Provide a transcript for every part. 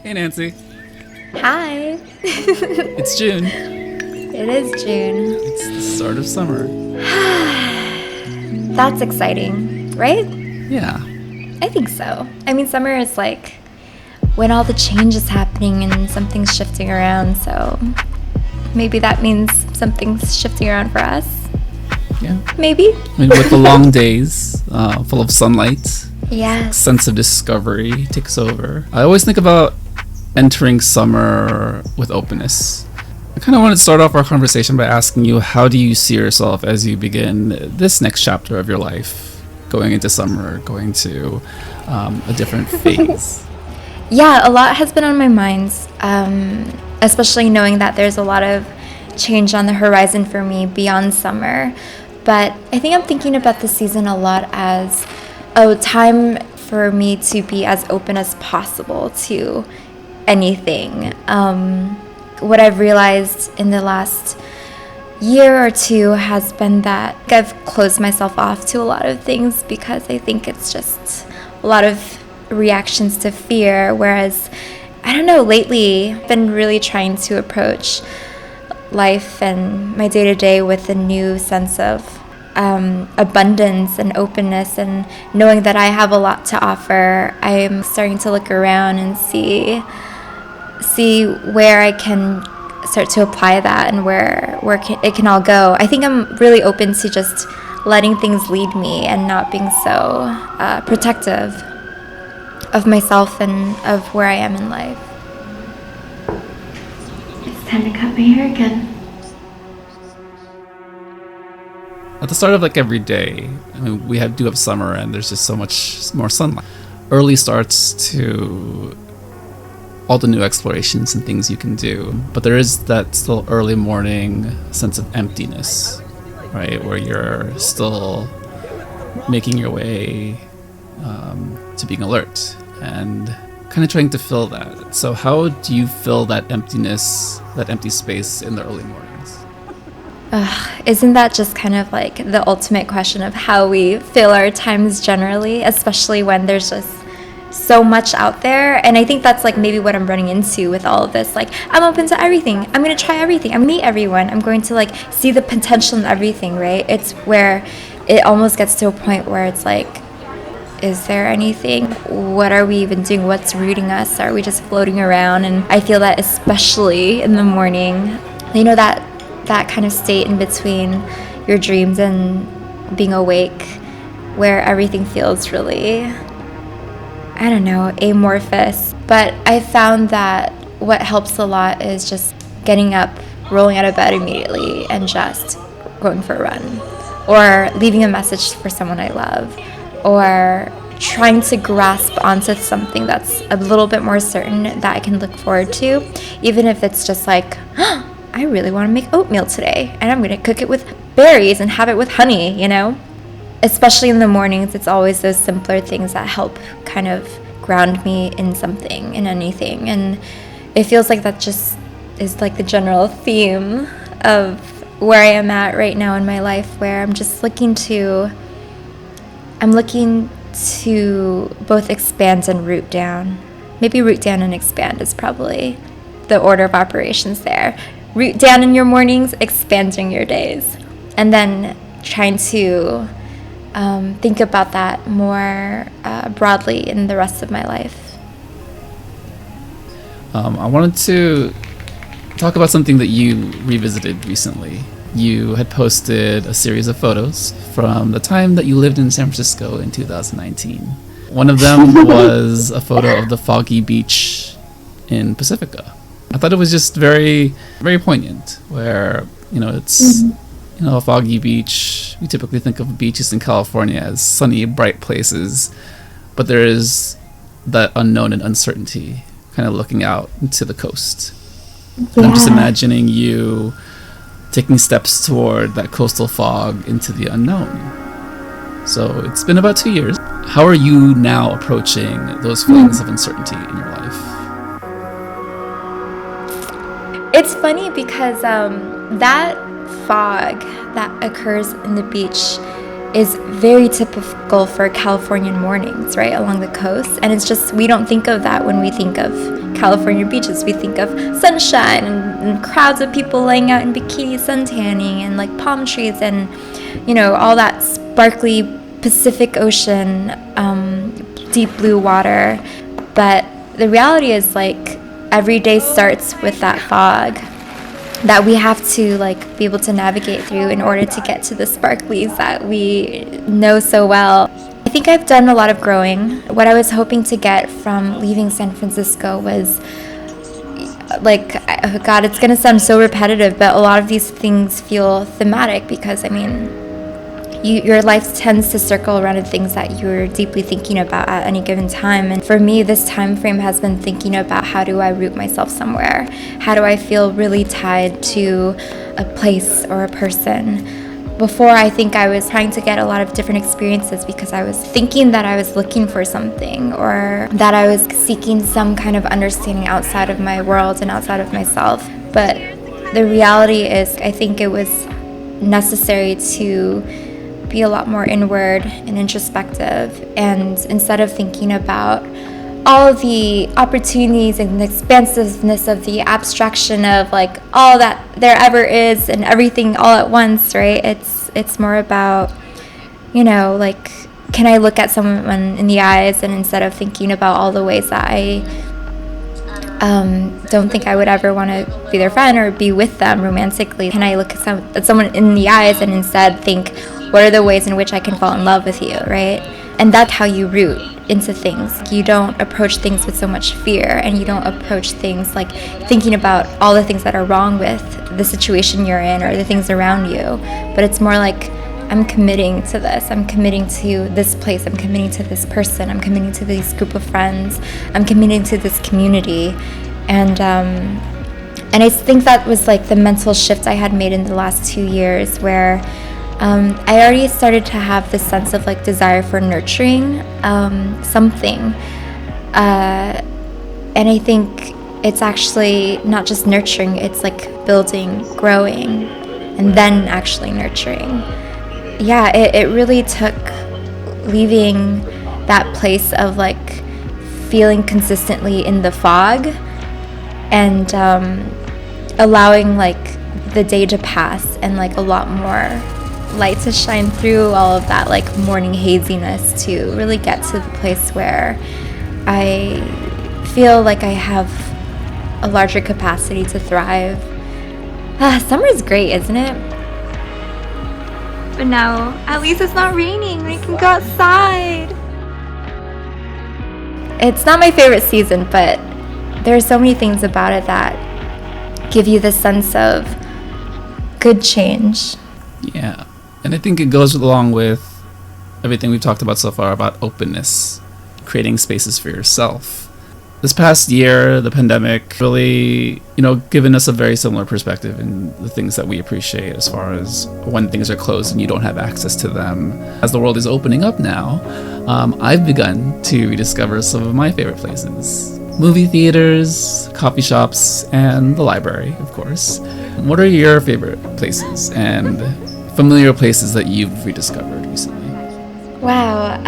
Hey, Nancy. Hi. It's June. It is June. It's the start of summer. That's exciting, right? Yeah. I think so. I mean, summer is like when all the change is happening and something's shifting around, so maybe that means something's shifting around for us. Yeah. Maybe. I mean, with the long days, full of sunlight, Yes. sense of discovery takes over. I always think about entering summer with openness. I kind of wanted to start off our conversation by asking you, how do you see yourself as you begin this next chapter of your life, going into summer, going to a different phase? Yeah, a lot has been on my mind, especially knowing that there's a lot of change on the horizon for me beyond summer. But I think I'm thinking about the season a lot as a time for me to be as open as possible to anything. What I've realized in the last year or two has been that I've closed myself off to a lot of things because I think it's just a lot of reactions to fear, whereas I don't know, lately I've been really trying to approach life and my day-to-day with a new sense of abundance and openness, and knowing that I have a lot to offer. I'm starting to look around and see where I can start to apply that and where it can all go. I think I'm really open to just letting things lead me and not being so protective of myself and of where I am in life. It's time to cut my hair again. At the start of like every day, I mean, we do have summer and there's just so much more sunlight. Early starts to all the new explorations and things you can do, but there is that still early morning sense of emptiness, right? Where you're still making your way to being alert and kind of trying to fill that. So how do you fill that emptiness, that empty space in the early mornings? Isn't that just kind of like the ultimate question of how we fill our times generally, especially when there's just so much out there? And I think that's like maybe what I'm running into with all of this. Like, I'm open to everything. I'm going to try everything. I'm going to meet everyone. I'm going to like see the potential in everything, right? It's where it almost gets to a point where it's like, is there anything? What are we even doing? What's rooting us? Are we just floating around? And I feel that especially in the morning, you know, that kind of state in between your dreams and being awake, where everything feels really, I don't know, amorphous. But I found that what helps a lot is just getting up, rolling out of bed immediately, and just going for a run, or leaving a message for someone I love, or trying to grasp onto something that's a little bit more certain that I can look forward to, even if it's just like, I really want to make oatmeal today, and I'm going to cook it with berries and have it with honey, you know? Especially in the mornings, it's always those simpler things that help kind of ground me in something, in anything. And it feels like that just is like the general theme of where I am at right now in my life, where I'm just looking to both expand and root down. Maybe root down and expand is probably the order of operations there. Root down in your mornings, expanding your days, and then trying to think about that more broadly in the rest of my life. I wanted to talk about something that you revisited recently. You had posted a series of photos from the time that you lived in San Francisco in 2019. One of them was a photo of the foggy beach in Pacifica. I thought it was just very, very poignant, where, you know, it's, you know, a foggy beach. We typically think of beaches in California as sunny, bright places, but there is that unknown and uncertainty kind of looking out into the coast. Yeah. I'm just imagining you taking steps toward that coastal fog into the unknown. So it's been about 2 years. How are you now approaching those feelings of uncertainty in your life? It's funny because that fog that occurs in the beach is very typical for Californian mornings, right, along the coast. And it's just, we don't think of that when we think of California beaches, we think of sunshine and crowds of people laying out in bikinis, suntanning, and like palm trees, and all that sparkly Pacific Ocean, deep blue water. But the reality is, like, every day starts with that fog that we have to like be able to navigate through in order to get to the sparklies that we know so well. I think I've done a lot of growing. What I was hoping to get from leaving San Francisco was, like, oh God, it's going to sound so repetitive, but a lot of these things feel thematic because, your life tends to circle around the things that you're deeply thinking about at any given time. And for me, this time frame has been thinking about, how do I root myself somewhere? How do I feel really tied to a place or a person? Before, I think I was trying to get a lot of different experiences because I was thinking that I was looking for something, or that I was seeking some kind of understanding outside of my world and outside of myself. But the reality is, I think it was necessary to be a lot more inward and introspective, and instead of thinking about all the opportunities and the expansiveness of the abstraction of like all that there ever is and everything all at once, right? It's more about, like, can I look at someone in the eyes, and instead of thinking about all the ways that I don't think I would ever want to be their friend or be with them romantically, can I look at someone in the eyes and instead think, what are the ways in which I can fall in love with you, right? And that's how you root into things. You don't approach things with so much fear, and you don't approach things like thinking about all the things that are wrong with the situation you're in or the things around you. But it's more like, I'm committing to this. I'm committing to this place. I'm committing to this person. I'm committing to this group of friends. I'm committing to this community. And I think that was like the mental shift I had made in the last 2 years, where I already started to have this sense of like desire for nurturing something. And I think it's actually not just nurturing, it's like building, growing, and then actually nurturing. Yeah, it really took leaving that place of like feeling consistently in the fog and allowing like the day to pass and like a lot more light to shine through all of that like morning haziness to really get to the place where I feel like I have a larger capacity to thrive. Summer's great, isn't it? But now, at least it's not raining. We can go outside. It's not my favorite season, but there are so many things about it that give you the sense of good change. Yeah. And I think it goes along with everything we've talked about so far about openness, creating spaces for yourself. This past year, the pandemic really, given us a very similar perspective in the things that we appreciate as far as when things are closed and you don't have access to them. As the world is opening up now, I've begun to rediscover some of my favorite places. Movie theaters, coffee shops, and the library, of course. What are your favorite places and familiar places that you've rediscovered recently? Wow.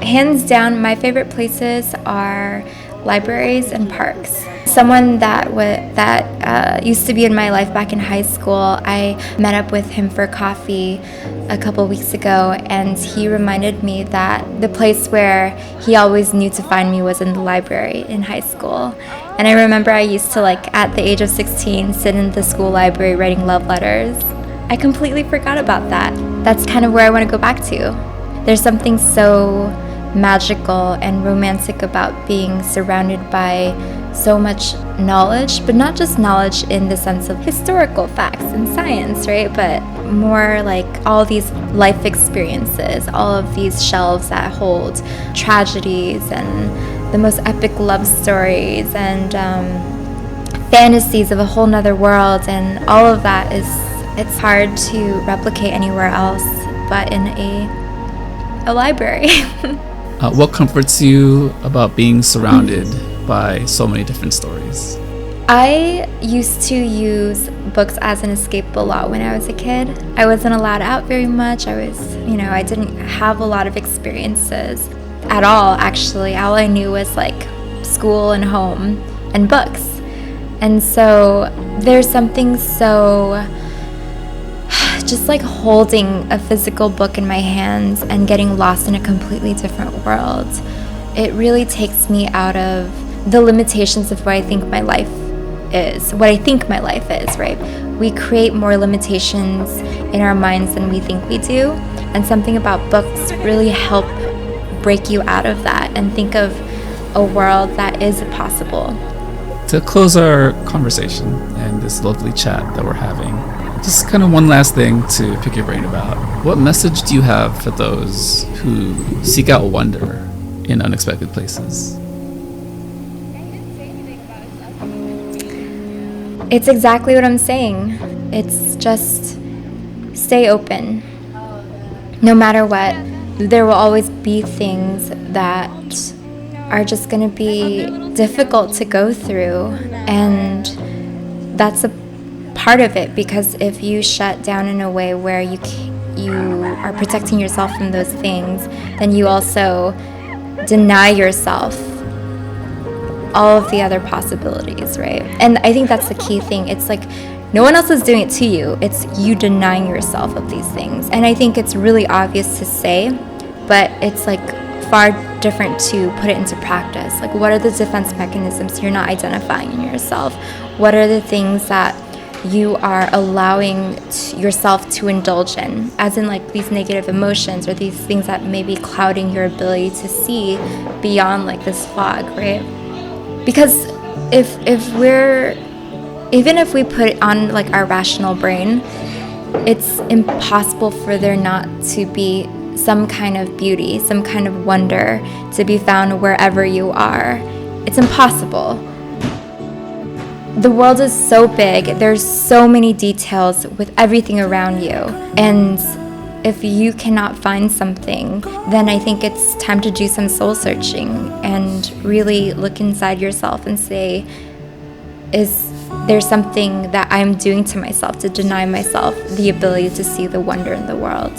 Hands down, my favorite places are libraries and parks. Someone that used to be in my life back in high school, I met up with him for coffee a couple weeks ago, and he reminded me that the place where he always knew to find me was in the library in high school. And I remember I used to, at the age of 16, sit in the school library writing love letters. I completely forgot about that. That's kind of where I want to go back to. There's something so magical and romantic about being surrounded by so much knowledge, but not just knowledge in the sense of historical facts and science, right? But more like all these life experiences, all of these shelves that hold tragedies and the most epic love stories and fantasies of a whole nother world, and all of that it's hard to replicate anywhere else but in a library. What comforts you about being surrounded by so many different stories? I used to use books as an escape a lot when I was a kid. I wasn't allowed out very much. I didn't have a lot of experiences at all, actually. All I knew was school and home and books. And so there's something so just like holding a physical book in my hands and getting lost in a completely different world. It really takes me out of the limitations of what I think my life is, right? We create more limitations in our minds than we think we do, and something about books really help break you out of that and think of a world that is possible. To close our conversation and this lovely chat that we're having, just kind of one last thing to pick your brain about. What message do you have for those who seek out wonder in unexpected places? It's exactly what I'm saying. It's just stay open. No matter what, there will always be things that are just going to be difficult to go through, and that's a part of it, because if you shut down in a way where you are protecting yourself from those things, then you also deny yourself all of the other possibilities, right? And I think that's the key thing. It's like no one else is doing it to you. It's you denying yourself of these things. And I think it's really obvious to say, but it's like far different to put it into practice. Like, what are the defense mechanisms you're not identifying in yourself? What are the things that you are allowing yourself to indulge in, as in like these negative emotions or these things that may be clouding your ability to see beyond like this fog, right? Because even if we put on like our rational brain, it's impossible for there not to be some kind of beauty, some kind of wonder to be found wherever you are. It's impossible. The world is so big, there's so many details with everything around you. And if you cannot find something, then I think it's time to do some soul searching and really look inside yourself and say, is there something that I'm doing to myself to deny myself the ability to see the wonder in the world?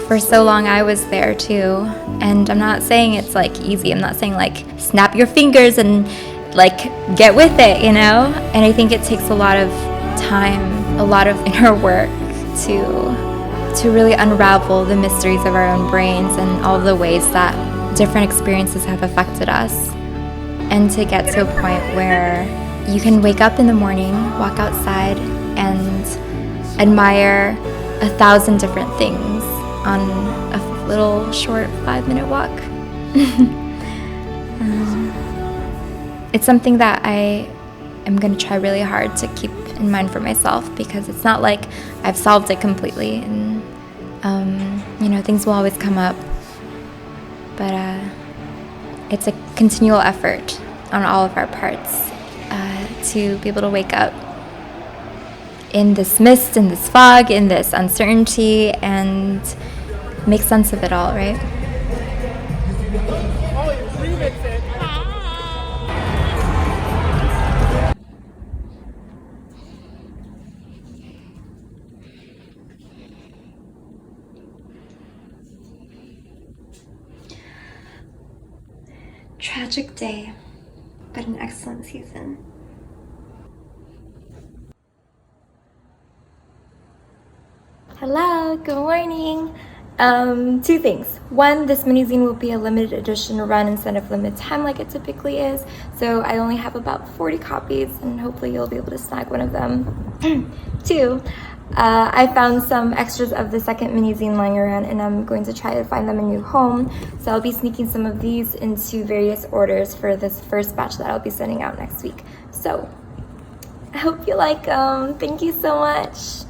For so long I was there too, and I'm not saying it's like easy. I'm not saying like snap your fingers and like get with it, you know? And I think it takes a lot of time, a lot of inner work to really unravel the mysteries of our own brains and all the ways that different experiences have affected us, and to get to a point where you can wake up in the morning, walk outside, and admire 1,000 different things on a little short 5-minute walk. It's something that I am going to try really hard to keep in mind for myself, because it's not like I've solved it completely, and things will always come up, but it's a continual effort on all of our parts to be able to wake up in this mist, in this fog, in this uncertainty, and make sense of it all, right? Tragic day, but an excellent season. Hello, good morning. Two things. One, this mini zine will be a limited edition run instead of limited time like it typically is. So I only have about 40 copies, and hopefully you'll be able to snag one of them. Two, I found some extras of the second mini zine lying around, and I'm going to try to find them a new home. So I'll be sneaking some of these into various orders for this first batch that I'll be sending out next week. So I hope you like them. Thank you so much.